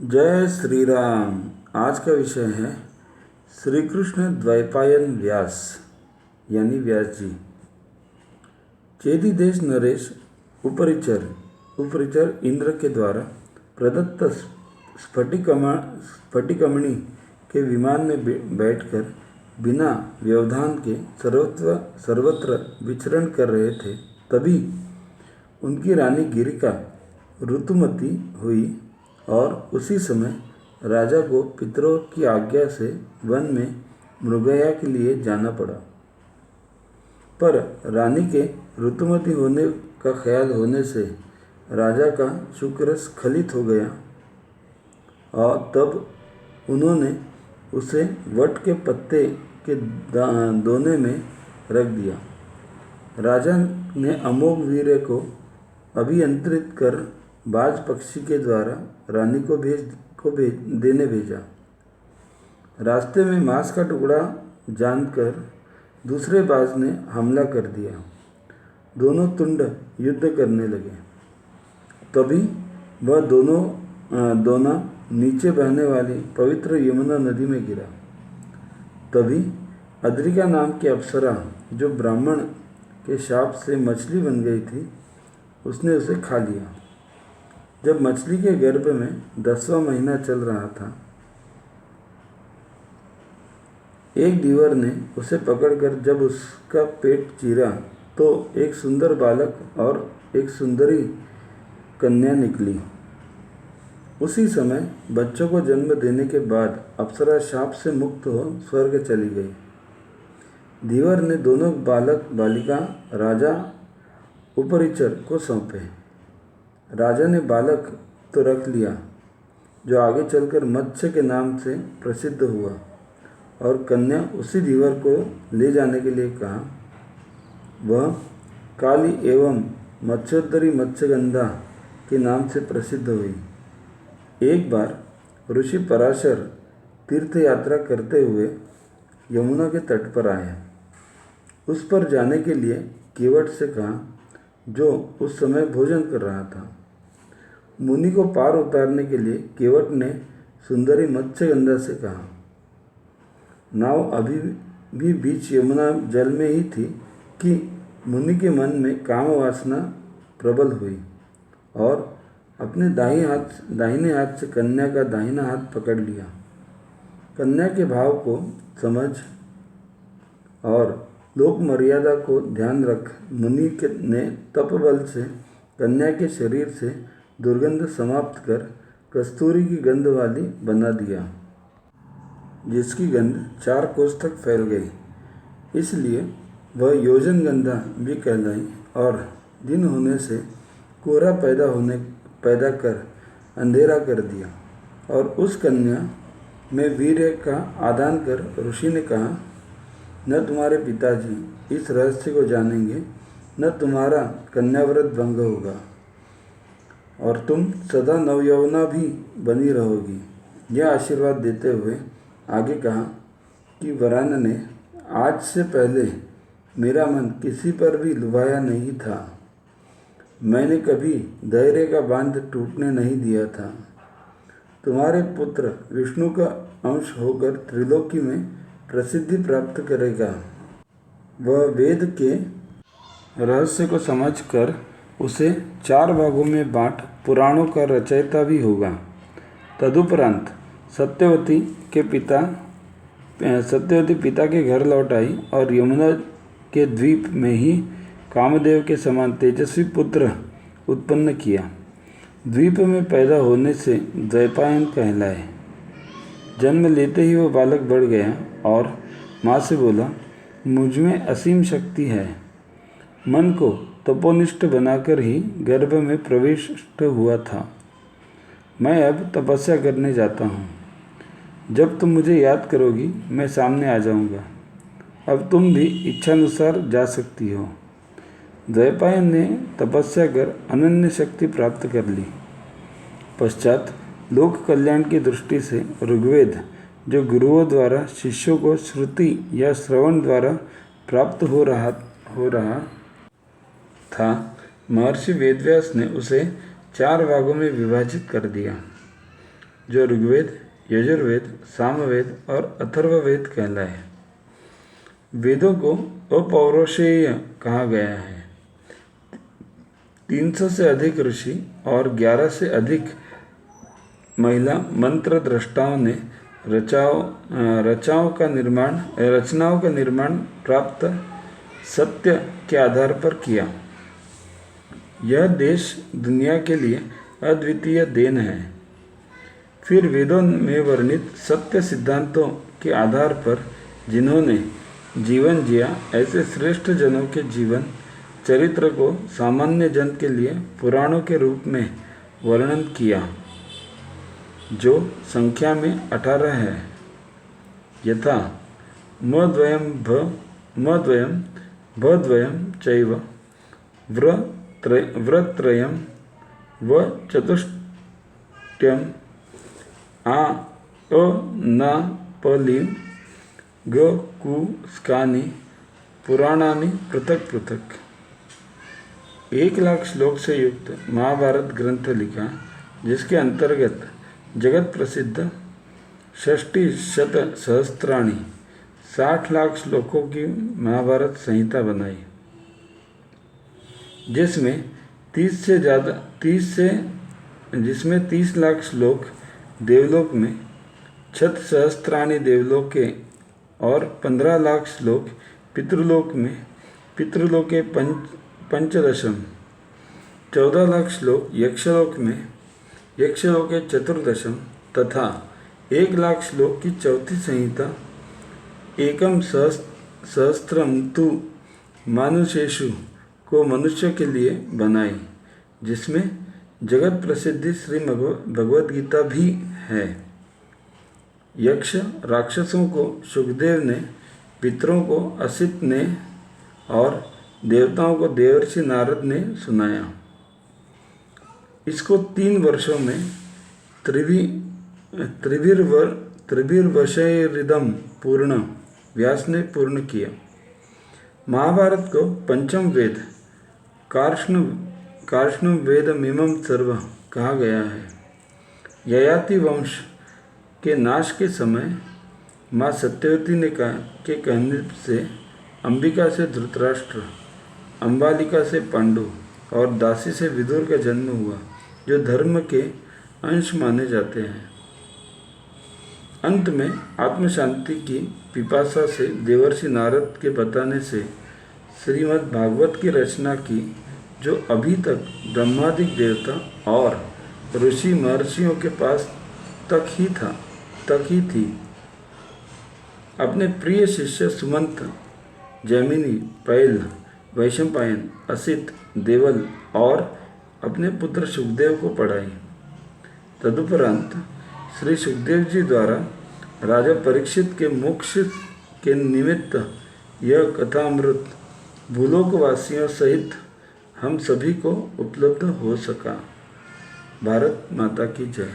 जय श्री राम। आज का विषय है श्री कृष्ण द्वैपायन व्यास यानी व्यास जी। चेदी देश नरेश उपरिचर इंद्र के द्वारा प्रदत्त स्फटिकमणि के विमान में बैठकर बिना व्यवधान के सर्वत्र विचरण कर रहे थे। तभी उनकी रानी गिरिका ऋतुमती हुई और उसी समय राजा को पितरों की आज्ञा से वन में मृगया के लिए जाना पड़ा। पर रानी के ऋतुमती होने का ख्याल होने से राजा का शुक्र स्खलित हो गया और तब उन्होंने उसे वट के पत्ते के दोने में रख दिया। राजा ने अमोघ वीर्य को अभियंत्रित कर बाज पक्षी के द्वारा रानी को देने भेजा। रास्ते में मांस का टुकड़ा जानकर दूसरे बाज ने हमला कर दिया। दोनों तुंड युद्ध करने लगे। तभी वह दोना नीचे बहने वाली पवित्र यमुना नदी में गिरा। तभी अद्रिका नाम की अप्सरा, जो ब्राह्मण के शाप से मछली बन गई थी, उसने उसे खा लिया। जब मछली के गर्भ में 10वां महीना चल रहा था, एक दीवर ने उसे पकड़कर जब उसका पेट चीरा तो एक सुंदर बालक और एक सुंदरी कन्या निकली। उसी समय बच्चों को जन्म देने के बाद अप्सरा शाप से मुक्त हो स्वर्ग चली गई। दीवर ने दोनों बालक बालिका राजा उपरिचर को सौंपे। राजा ने बालक तो रख लिया, जो आगे चलकर मत्स्य के नाम से प्रसिद्ध हुआ, और कन्या उसी दीवर को ले जाने के लिए कहा। वह काली एवं मत्स्योदरी मत्स्यगंधा के नाम से प्रसिद्ध हुई। एक बार ऋषि पराशर तीर्थ यात्रा करते हुए यमुना के तट पर आए। उस पर जाने के लिए केवट से कहा, जो उस समय भोजन कर रहा था। मुनि को पार उतारने के लिए केवट ने सुंदरी मत्स्यगंधा से कहा। नाव अभी भी बीच यमुना जल में ही थी कि मुनि के मन में काम वासना प्रबल हुई और अपने दाहिने हाथ से कन्या का दाहिना हाथ पकड़ लिया। कन्या के भाव को समझ और लोक मर्यादा को ध्यान रख मुनि ने तप बल से कन्या के शरीर से दुर्गंध समाप्त कर कस्तूरी की गंध वाली बना दिया, जिसकी गंध 4 कोस तक फैल गई। इसलिए वह योजन गंधा भी कहलाई और दिन होने से कोहरा पैदा कर अंधेरा कर दिया। और उस कन्या में वीर्य का आदान कर ऋषि ने कहा, न तुम्हारे पिताजी इस रहस्य को जानेंगे, न तुम्हारा कन्याव्रत भंग होगा, और तुम सदा नवयौवना भी बनी रहोगी। यह आशीर्वाद देते हुए आगे कहा कि वरान ने आज से पहले मेरा मन किसी पर भी लुभाया नहीं था। मैंने कभी धैर्य का बांध टूटने नहीं दिया था। तुम्हारे पुत्र विष्णु का अंश होकर त्रिलोकी में प्रसिद्धि प्राप्त करेगा। वह वेद के रहस्य को समझकर उसे 4 भागों में बांट पुराणों का रचयिता भी होगा। तदुपरांत सत्यवती पिता के घर लौट आई और यमुना के द्वीप में ही कामदेव के समान तेजस्वी पुत्र उत्पन्न किया। द्वीप में पैदा होने से द्वैपायन कहलाए। जन्म लेते ही वो बालक बढ़ गया और माँ से बोला, मुझ में असीम शक्ति है। मन को तपोनिष्ठ बनाकर ही गर्भ में प्रविष्ट हुआ था। मैं अब तपस्या करने जाता हूँ। जब तुम मुझे याद करोगी मैं सामने आ जाऊँगा। अब तुम भी इच्छानुसार जा सकती हो। द्वैपायन ने तपस्या कर अनन्य शक्ति प्राप्त कर ली। पश्चात लोक कल्याण की दृष्टि से ऋग्वेद, जो गुरुओं द्वारा शिष्यों को श्रुति या श्रवण द्वारा प्राप्त हो रहा था, महर्षि वेदव्यास ने उसे 4 भागों में विभाजित कर दिया। जो ऋग्वेद, यजुर्वेद, सामवेद और अथर्ववेद कहलाए। वेदों को अपौरुषेय कहा गया है। 300 से अधिक ऋषि और 11 से अधिक महिला मंत्र द्रष्टाओं ने रचनाओं का निर्माण प्राप्त सत्य के आधार पर किया। यह देश दुनिया के लिए अद्वितीय देन है। फिर वेदों में वर्णित सत्य सिद्धांतों के आधार पर जिन्होंने जीवन जिया, ऐसे श्रेष्ठ जनों के जीवन चरित्र को सामान्य जन के लिए पुराणों के रूप में वर्णन किया, जो संख्या में 18 है, यथा मद्वयम भद्वयम चैव व्रत्रयम व चतुष्टयम पलिम स्कानि पुराणानि पृथक पृथक। 1,00,000 श्लोक से युक्त महाभारत ग्रंथ लिखा, जिसके अंतर्गत जगत प्रसिद्ध 60 लाख श्लोकों की महाभारत संहिता बनाई, जिसमें 30 लाख श्लोक देवलोक में, 6 देवलोक के और 15 लाख श्लोक पितृलोक में, पितृलोके पंचदशम, 14 लाख श्लोक यक्षलोक में, यक्षलोके चतुर्दशम तथा 1,00,000 श्लोक की चौथी संहिता एकम सहस्त्रम तु मानुषेषु को मनुष्य के लिए बनाई, जिसमें जगत प्रसिद्धि श्री भगवद गीता भी है। यक्ष राक्षसों को शुकदेव ने, पितरों को असित ने और देवताओं को देवर्षि नारद ने सुनाया। इसको 3 वर्षों में त्रिभिर्वर्षैरिदं पूर्ण व्यास ने पूर्ण किया। महाभारत को पंचम वेद कार्ष्ण वेदमिमं सर्व कहा गया है। ययाति वंश के नाश के समय माँ सत्यवती ने के कहने से अंबिका से धृतराष्ट्र, अंबालिका से पांडु और दासी से विदुर का जन्म हुआ, जो धर्म के अंश माने जाते हैं। अंत में आत्मशांति की पिपासा से देवर्षि नारद के बताने से श्रीमद् भागवत की रचना की, जो अभी तक ब्रह्मादिक देवता और ऋषि महर्षियों के पास तक ही थी। अपने प्रिय शिष्य सुमंत, जैमिनी, पैल, वैशंपायन, असित, देवल और अपने पुत्र सुखदेव को पढ़ाई। तदुपरांत श्री सुखदेव जी द्वारा राजा परीक्षित के मोक्ष के निमित्त यह कथामृत भूलोकवासियों सहित हम सभी को उपलब्ध हो सका। भारत माता की जय।